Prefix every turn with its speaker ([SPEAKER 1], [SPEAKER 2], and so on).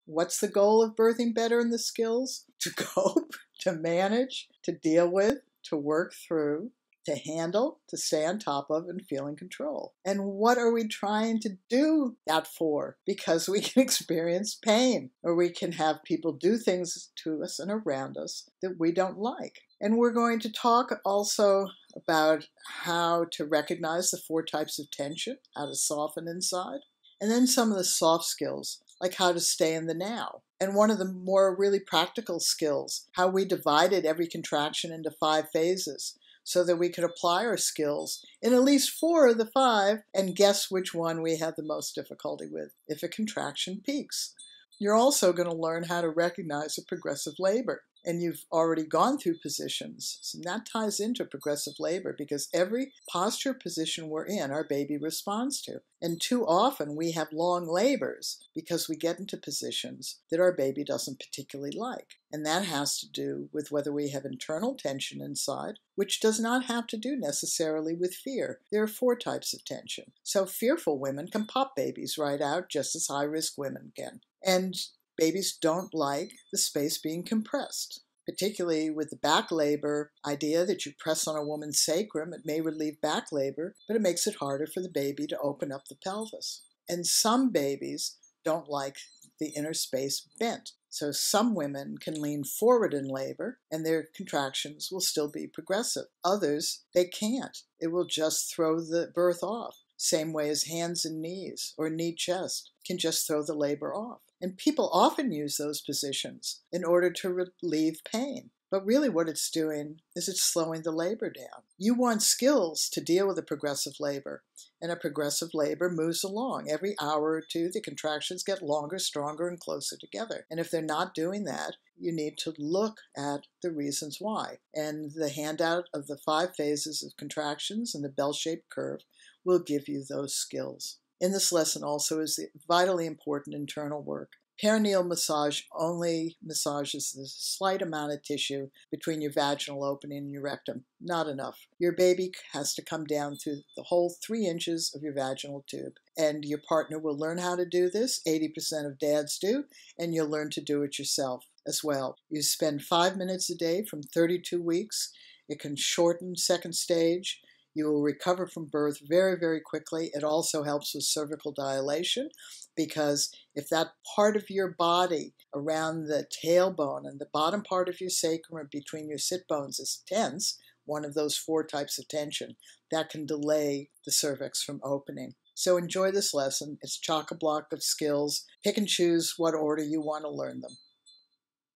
[SPEAKER 1] What's the goal of birthing better in the skills? To cope, to manage, to deal with, to work through, to handle, to stay on top of, and feel in control. And what are we trying to do that for? Because we can experience pain, or we can have people do things to us and around us that we don't like. And we're going to talk also about how to recognize the 4 types of tension, how to soften inside, and then some of the soft skills, like how to stay in the now. And one of the more really practical skills, how we divided every contraction into 5 phases so that we could apply our skills in at least 4 of the 5 and guess which one we had the most difficulty with if a contraction peaks. You're also going to learn how to recognize a progressive labor. And you've already gone through positions. So that ties into progressive labor because every posture position we're in, our baby responds to. And too often we have long labors because we get into positions that our baby doesn't particularly like. And that has to do with whether we have internal tension inside, which does not have to do necessarily with fear. There are 4 types of tension. So fearful women can pop babies right out just as high-risk women can. And babies don't like the space being compressed, particularly with the back labor idea that you press on a woman's sacrum. It may relieve back labor, but it makes it harder for the baby to open up the pelvis. And some babies don't like the inner space bent. So some women can lean forward in labor and their contractions will still be progressive. Others, they can't. It will just throw the birth off. Same way as hands and knees or knee chest can just throw the labor off. And people often use those positions in order to relieve pain. But really what it's doing is it's slowing the labor down. You want skills to deal with a progressive labor. And a progressive labor moves along. Every hour or 2, the contractions get longer, stronger, and closer together. And if they're not doing that, you need to look at the reasons why. And the handout of the 5 phases of contractions and the bell-shaped curve will give you those skills. In this lesson also is the vitally important internal work. Perineal massage only massages the slight amount of tissue between your vaginal opening and your rectum. Not enough. Your baby has to come down through the whole 3 inches of your vaginal tube. And your partner will learn how to do this. 80% of dads do. And you'll learn to do it yourself as well. You spend 5 minutes a day from 32 weeks. It can shorten second stage. You will recover from birth very, very quickly. It also helps with cervical dilation because if that part of your body around the tailbone and the bottom part of your sacrum or between your sit bones is tense, one of those 4 types of tension, that can delay the cervix from opening. So enjoy this lesson. It's chock-a-block of skills. Pick and choose what order you want to learn them.